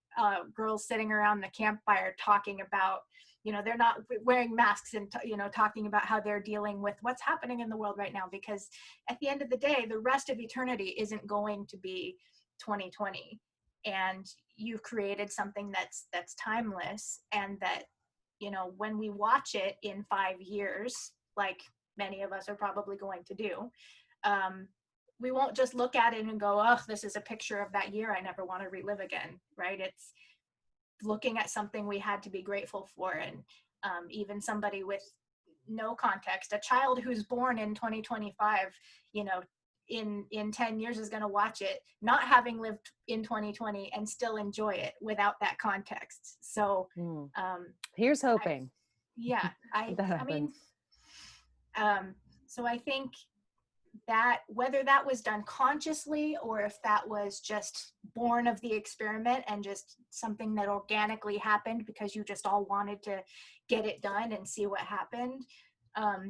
girls sitting around the campfire talking about, they're not wearing masks and, talking about how they're dealing with what's happening in the world right now, because at the end of the day, the rest of eternity isn't going to be 2020. And you've created something that's timeless, and that, when we watch it in 5 years, like many of us are probably going to do, we won't just look at it and go, oh, this is a picture of that year I never want to relive again, right? It's looking at something we had to be grateful for. And even somebody with no context, a child who's born in 2025, in 10 years is going to watch it, not having lived in 2020, and still enjoy it without that context. So here's hoping. I mean, so I think that whether that was done consciously or if that was just born of the experiment and just something that organically happened because you just all wanted to get it done and see what happened,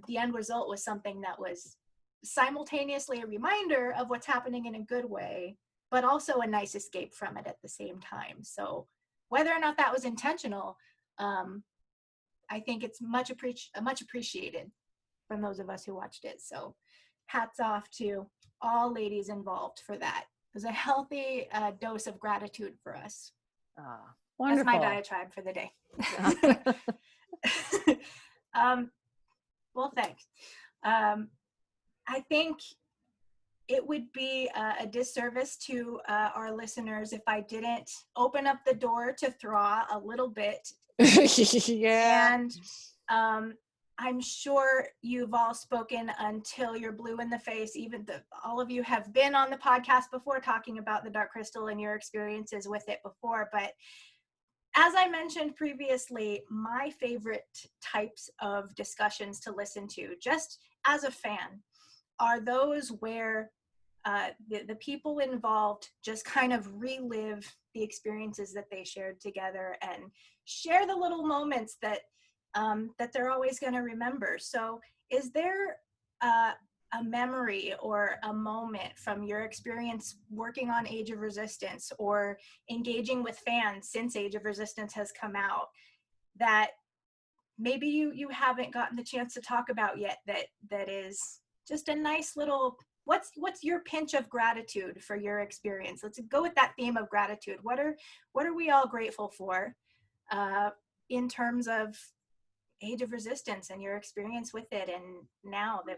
the end result was something that was simultaneously a reminder of what's happening in a good way, but also a nice escape from it at the same time. So whether or not that was intentional, I think it's much appreciated from those of us who watched it. So hats off to all ladies involved for that. It was a healthy dose of gratitude for us. Wonderful. That's my diatribe for the day. Well, thanks. I think it would be a disservice to our listeners if I didn't open up the door to Thra a little bit. Yeah. And I'm sure you've all spoken until you're blue in the face. All of you have been on the podcast before talking about the Dark Crystal and your experiences with it before. But as I mentioned previously, my favorite types of discussions to listen to, just as a fan, are those where the people involved just kind of relive the experiences that they shared together and share the little moments that they're always going to remember. So is there a memory or a moment from your experience working on Age of Resistance or engaging with fans since Age of Resistance has come out that maybe you haven't gotten the chance to talk about yet, that is just a nice little, what's your pinch of gratitude for your experience? Let's go with that theme of gratitude. What are we all grateful for in terms of Age of Resistance and your experience with it, and now that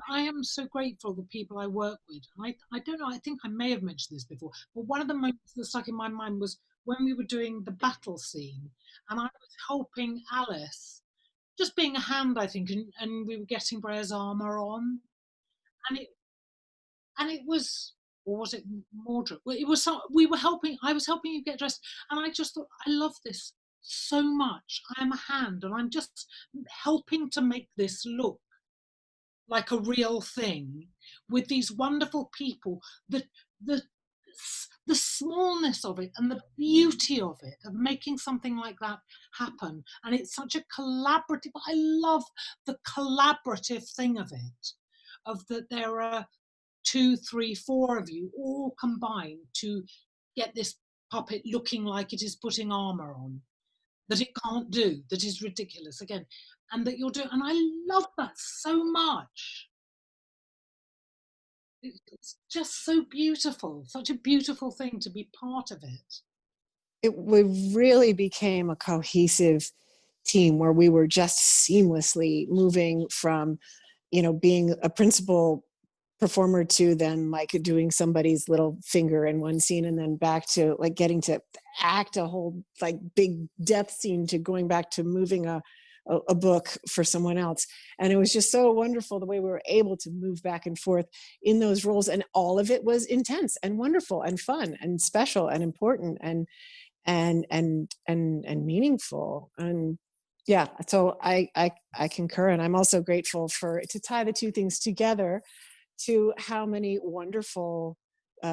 I am so grateful the people I work with. I don't know, I think I may have mentioned this before, but one of the moments that stuck in my mind was when we were doing the battle scene and I was helping Alice, just being a hand, I think, and we were getting Brea's armor on, and it was, or was it Mordred? Well, it was I was helping you get dressed, and I just thought, I love this so much. I am a hand and I'm just helping to make this look like a real thing with these wonderful people. The smallness of it and the beauty of it, of making something like that happen. And it's such a collaborative, I love the collaborative thing of it, of that there are 2, 3, 4 of you all combined to get this puppet looking like it is putting armor on, that it can't do, that is ridiculous again, and that you're doing, and I love that so much. It's just so beautiful, such a beautiful thing to be part of it. It really became a cohesive team where we were just seamlessly moving from, being a principal performer to then like doing somebody's little finger in one scene, and then back to like getting to act a whole like big death scene, to going back to moving a book for someone else. And it was just so wonderful the way we were able to move back and forth in those roles, and all of it was intense and wonderful and fun and special and important and meaningful. And yeah, so I concur. And I'm also grateful to tie the two things together, to how many wonderful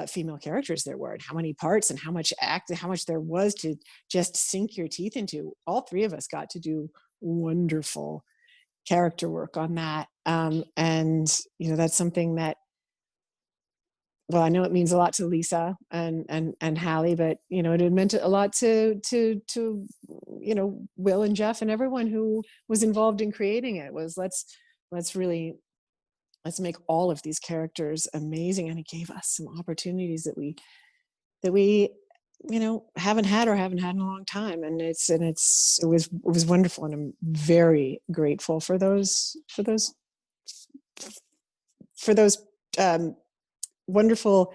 female characters there were, and how many parts and how much how much there was to just sink your teeth into. All three of us got to do wonderful character work on that. And that's something that well, I know it means a lot to Lisa and Hallie, but you know, it had meant a lot to you know, Will and Jeff and everyone who was involved in creating it. Was let's make all of these characters amazing, and it gave us some opportunities that we you know haven't had in a long time, and it was wonderful, and I'm very grateful for those wonderful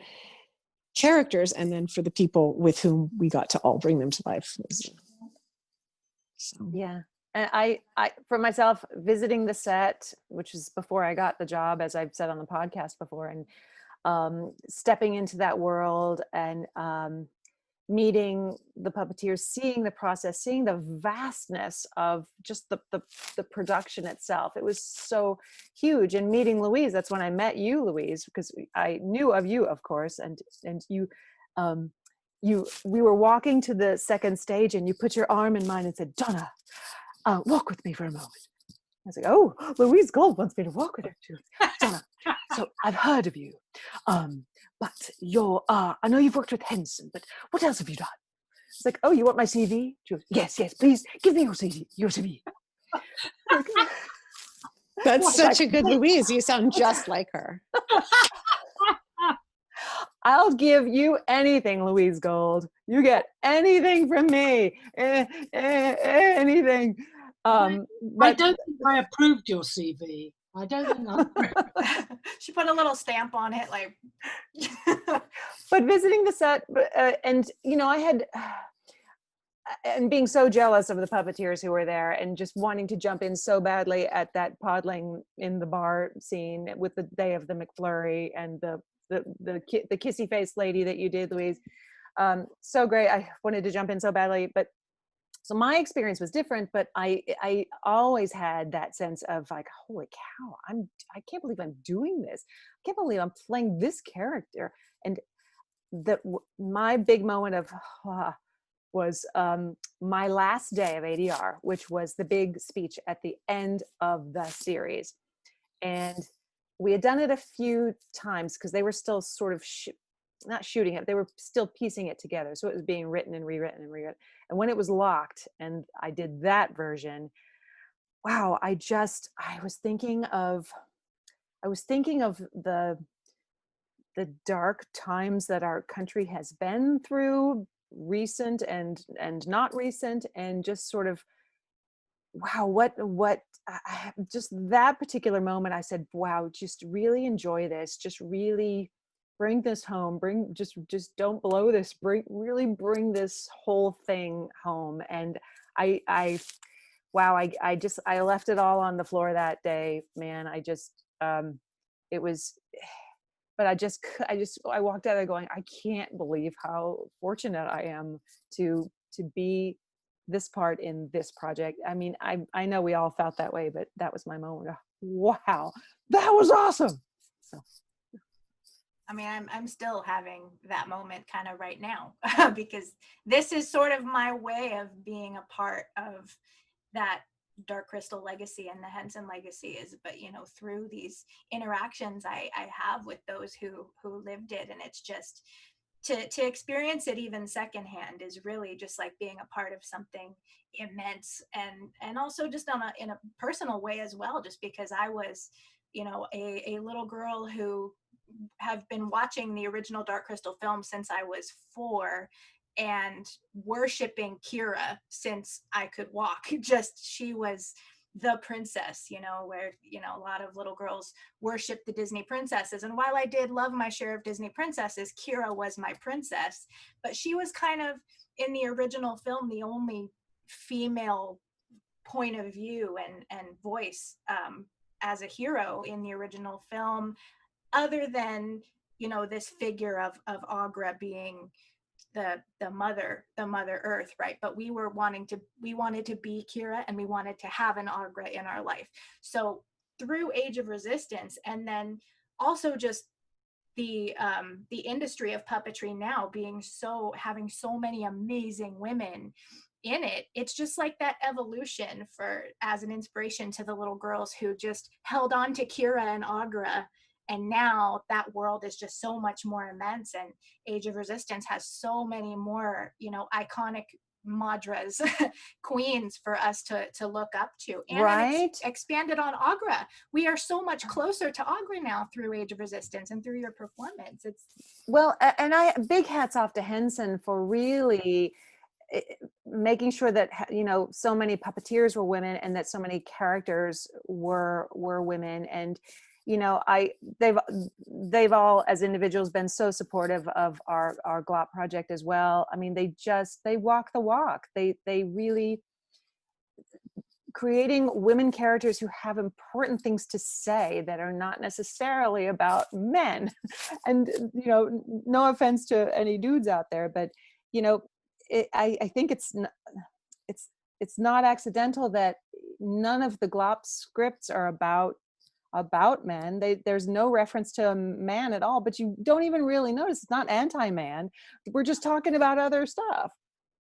characters, and then for the people with whom we got to all bring them to life. So. Yeah. And I, for myself, visiting the set, which is before I got the job, as I've said on the podcast before, and stepping into that world and meeting the puppeteers, seeing the process, seeing the vastness of just the production itself. It was so huge. And meeting Louise, that's when I met you, Louise, because I knew of you, of course, and you, we were walking to the second stage, and you put your arm in mine and said, "Donna, walk with me for a moment." I was like, "Oh, Louise Gold wants me to walk with her too." "Donna, so I've heard of you, but you're, I know you've worked with Henson, but what else have you done?" It's like, "Oh, you want my CV?" She goes, yes, please give me your CV. That's such a good Louise. You sound just like her. "I'll give you anything, Louise Gold. You get anything from me, anything." I But don't think I approved your CV. I don't think I approved. She put a little stamp on it, like. but visiting the set, and you know, I had, and being so jealous of the puppeteers who were there, and just wanting to jump in so badly at that podling in the bar scene with the day of the McFlurry and the kissy face lady that you did, Louise. So great. I wanted to jump in so badly, but so my experience was different, but I always had that sense of like, holy cow, I can't believe I'm doing this. I can't believe I'm playing this character. And my big moment of was my last day of ADR, which was the big speech at the end of the series. And we had done it a few times because they were still sort of not shooting it, they were still piecing it together. So it was being written and rewritten and rewritten. And when it was locked and I did that version, wow, I was thinking of the dark times that our country has been through, recent and not recent, and just sort of, wow, what just that particular moment, I said, wow, just really enjoy this, just really bring this home, just don't blow this, really bring this whole thing home. And I left it all on the floor that day, man. It was, but I walked out there going, I can't believe how fortunate I am to be this part in this project. I mean, I know we all felt that way, but that was my moment. Wow, that was awesome. So. I mean, I'm still having that moment kind of right now because this is sort of my way of being a part of that Dark Crystal legacy and the Henson legacy is, but you know, through these interactions I have with those who lived it, and it's just to experience it even secondhand is really just like being a part of something immense, and also just in a personal way as well, just because I was, you know, a little girl who have been watching the original Dark Crystal film since I was 4 and worshiping Kira since I could walk. Just, she was the princess, you know, where, you know, a lot of little girls worship the Disney princesses. And while I did love my share of Disney princesses, Kira was my princess. But she was kind of, in the original film, the only female point of view and voice as a hero in the original film, other than, you know, this figure of Agra being the mother earth, right? But we wanted to be Kira, and we wanted to have an Agra in our life. So through Age of Resistance, and then also just the industry of puppetry now having so many amazing women in it, it's just like that evolution as an inspiration to the little girls who just held on to Kira and Agra And now that world is just so much more immense, and Age of Resistance has so many more, you know, iconic madras, queens for us to look up to. And then Right. expanded on Agra. We are so much closer to Agra now through Age of Resistance and through your performance. It's Well, and I big hats off to Henson for really making sure that, you know, so many puppeteers were women and that so many characters were women. And you know, they've all as individuals been so supportive of our GLOP project as well. I mean, they walk the walk. They really creating women characters who have important things to say that are not necessarily about men. And you know, no offense to any dudes out there, but you know, I think it's not accidental that none of the GLOP scripts are about men. There's no reference to a man at all, but you don't even really notice. It's not anti-man. We're just talking about other stuff.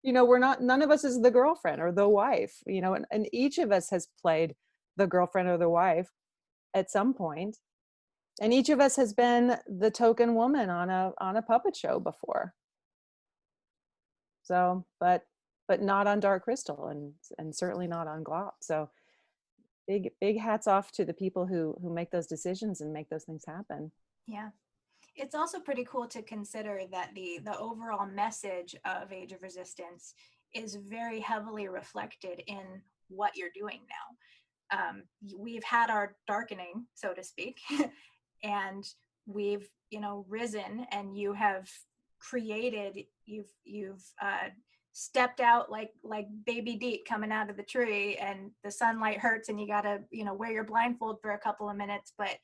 You know, none of us is the girlfriend or the wife, you know, and each of us has played the girlfriend or the wife at some point. And each of us has been the token woman on a puppet show before. So, but not on Dark Crystal, and certainly not on GLOP. So big hats off to the people who make those decisions and make those things happen. yeah. It's also pretty cool to consider that the overall message of Age of Resistance is very heavily reflected in what you're doing now. We've had our darkening, so to speak, and we've, you know, risen, and you have created, you've stepped out like baby Deet coming out of the tree, and the sunlight hurts and you gotta, you know, wear your blindfold for a couple of minutes, but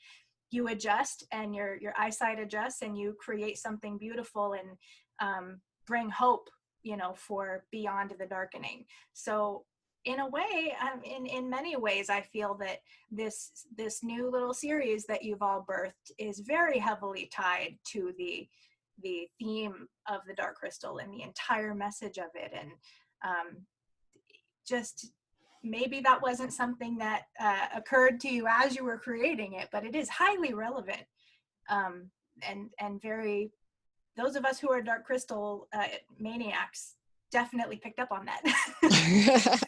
you adjust and your eyesight adjusts and you create something beautiful and bring hope, you know, for beyond the darkening. So in a way, in many ways, I feel that this new little series that you've all birthed is very heavily tied to the theme of the Dark Crystal and the entire message of it. And just maybe that wasn't something that occurred to you as you were creating it, but it is highly relevant, and very, those of us who are Dark Crystal maniacs definitely picked up on that.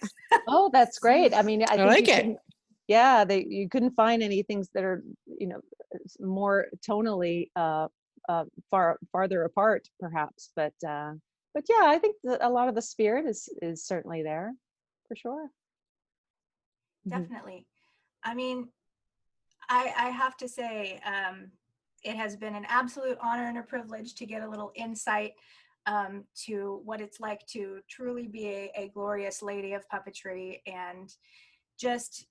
Oh, that's great. I mean, I think like you it. couldn't, yeah, you couldn't find any things that are, you know, more tonally farther apart perhaps, but yeah, I think that a lot of the spirit is certainly there for sure. Definitely. I mean, I have to say, it has been an absolute honor and a privilege to get a little insight to what it's like to truly be a glorious lady of puppetry. And just,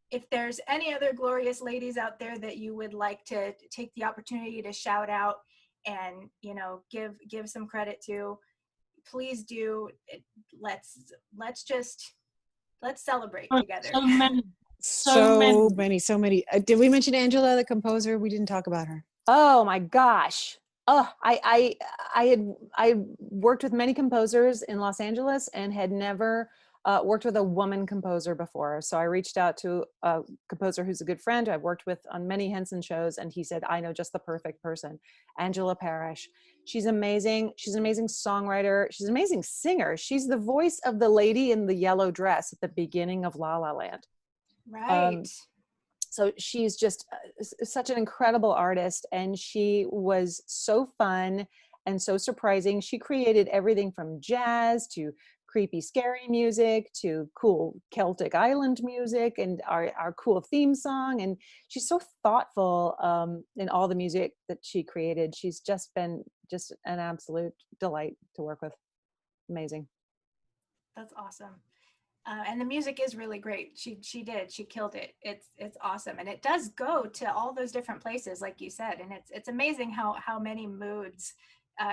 if there's any other glorious ladies out there that you would like to take the opportunity to shout out and, you know, give some credit to, please do. Let's celebrate together. So many. Did we mention Angela, the composer? We didn't talk about her. Oh my gosh. Oh, I worked with many composers in Los Angeles and had never worked with a woman composer before. So I reached out to a composer who's a good friend I've worked with on many Henson shows, and he said, I know just the perfect person, Angela Parrish. She's amazing. She's an amazing songwriter. She's an amazing singer. She's the voice of the lady in the yellow dress at the beginning of La La Land. Right. So she's just such an incredible artist, and she was so fun and so surprising. She created everything from jazz to creepy, scary music to cool Celtic island music and our cool theme song. And she's so thoughtful in all the music that she created. She's just been just an absolute delight to work with. Amazing. That's awesome. And the music is really great. She killed it. It's awesome, and it does go to all those different places, like you said. And it's amazing how many moods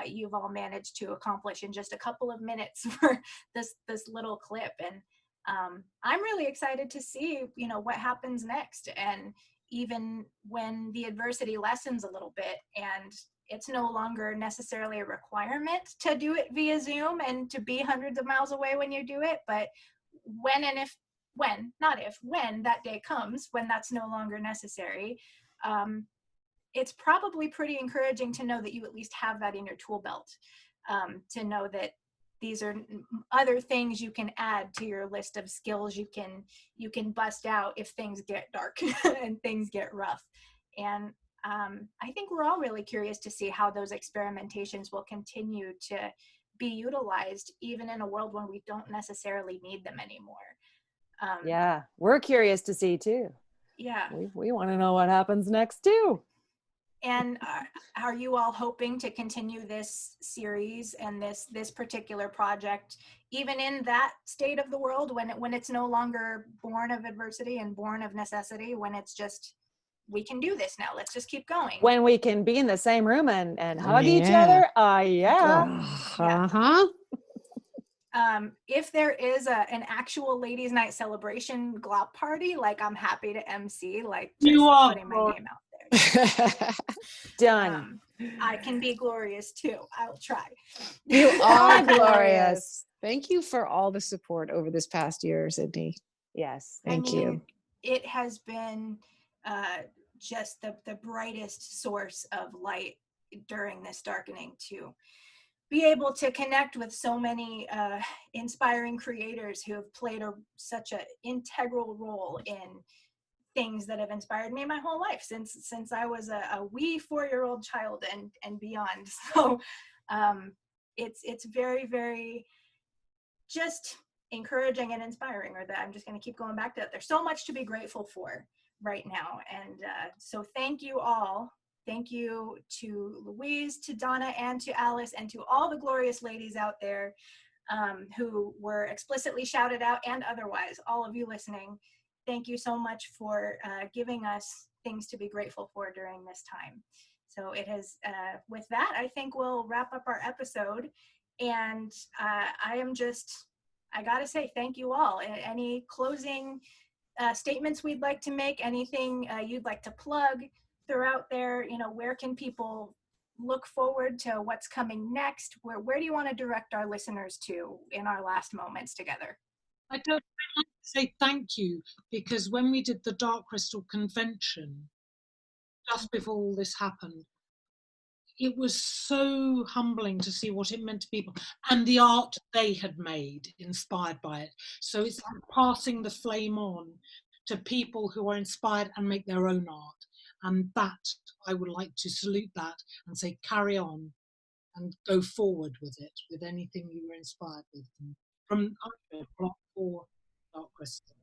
you've all managed to accomplish in just a couple of minutes for this little clip. And I'm really excited to see, you know, what happens next. And even when the adversity lessens a little bit, and it's no longer necessarily a requirement to do it via Zoom and to be hundreds of miles away when you do it, but when that day comes, when that's no longer necessary, it's probably pretty encouraging to know that you at least have that in your tool belt, to know that these are other things you can add to your list of skills you can bust out if things get dark and things get rough. And I think we're all really curious to see how those experimentations will continue to be utilized, even in a world when we don't necessarily need them anymore. Yeah, we're curious to see too. Yeah. We want to know what happens next too. And are you all hoping to continue this series and this particular project, even in that state of the world, when it's no longer born of adversity and born of necessity, when it's just, we can do this now, let's just keep going? When we can be in the same room and hug each Yeah. other, yeah. Uh-huh. If there is an actual ladies' night celebration GLOP party, like, I'm happy to MC, like, just You are putting my name out there. Done. I can be glorious too. I'll try. You are Glorious. glorious. Thank you for all the support over this past year, Sydnni. Yes. Thank you. It has been just the brightest source of light during this darkening, to be able to connect with so many inspiring creators who have played such an integral role in things that have inspired me my whole life since I was a wee 4-year-old child and beyond. So it's very, very just encouraging and inspiring, or that I'm just going to keep going back to it. There's so much to be grateful for right now. And so thank you all. Thank you to Louise, to Donna, and to Alice, and to all the glorious ladies out there who were explicitly shouted out and otherwise, all of you listening. Thank you so much for giving us things to be grateful for during this time. So it has, with that, I think we'll wrap up our episode. And I gotta say thank you all. Any closing statements we'd like to make, anything you'd like to plug throughout there, where can people look forward to what's coming next? Where do you want to direct our listeners to in our last moments together? I'd like to say thank you, because when we did the Dark Crystal convention, just before all this happened, it was so humbling to see what it meant to people and the art they had made inspired by it. So it's like passing the flame on to people who are inspired and make their own art. And that, I would like to salute that and say, carry on and go forward with it, with anything you were inspired with from GLOP or Dark Crystal.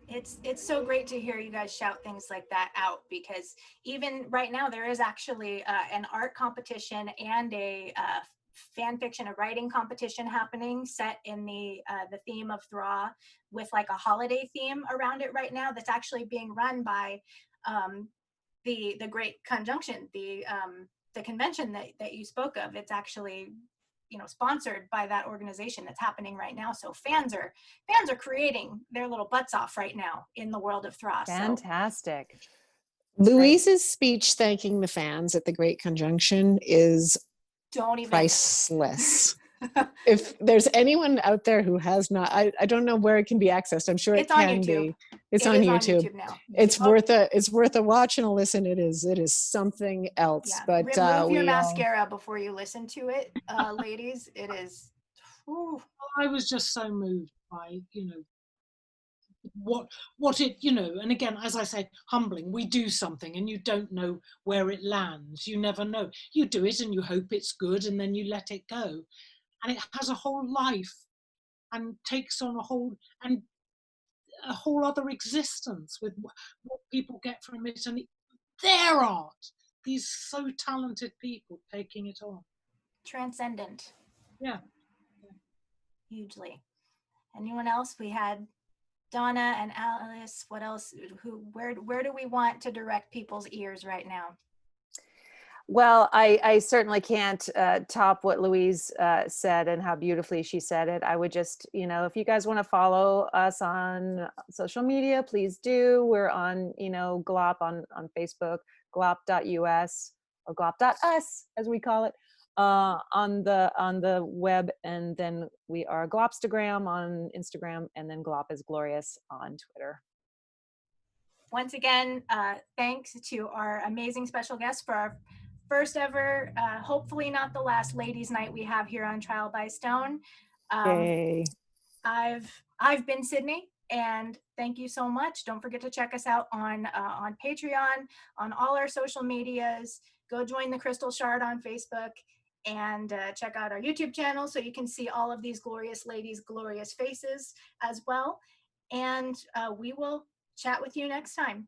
It's so great to hear you guys shout things like that out, because even right now there is actually an art competition and a fan fiction, a writing competition happening set in the theme of Thra, with like a holiday theme around it right now, that's actually being run by the Great Conjunction, the convention that you spoke of. It's actually sponsored by that organization that's happening right now. So fans are creating their little butts off right now in the world of Thra. Fantastic. Louise's speech thanking the fans at the Great Conjunction is Don't even priceless. If there's anyone out there who has not, I don't know where it can be accessed. I'm sure it can be. It's on YouTube now. It's worth a watch and a listen. It is something else. Yeah. But remove your mascara before you listen to it, ladies. It is. Whew. I was just so moved by, what it, and again, as I say, humbling. We do something and you don't know where it lands. You never know. You do it and you hope it's good, and then you let it go. And it has a whole life and takes on a whole other existence with what people get from it, and their art. These so talented people taking it on. Transcendent. Yeah. Hugely. Anyone else? We had Donna and Alice. What else? Where do we want to direct people's ears right now? Well, I certainly can't top what Louise said and how beautifully she said it. I would just, if you guys want to follow us on social media, please do. We're on, GLOP on Facebook, glop.us or glop.us as we call it, on the web. And then we are Glopstagram on Instagram, and then GLOP is Glorious on Twitter. once again, thanks to our amazing special guests for our first ever, hopefully not the last ladies night we have here on Trial by Stone. Yay. I've been Sydney, and thank you so much. Don't forget to check us out on Patreon, on all our social medias. Go join the Crystal Shard on Facebook, and check out our YouTube channel so you can see all of these glorious ladies' glorious faces as well. And we will chat with you next time.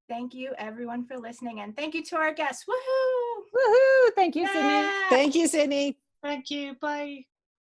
Thank you everyone for listening, and thank you to our guests. Woohoo! Woohoo! Thank you, Sydney. Yeah! Thank you, Sydney. Thank you. Bye.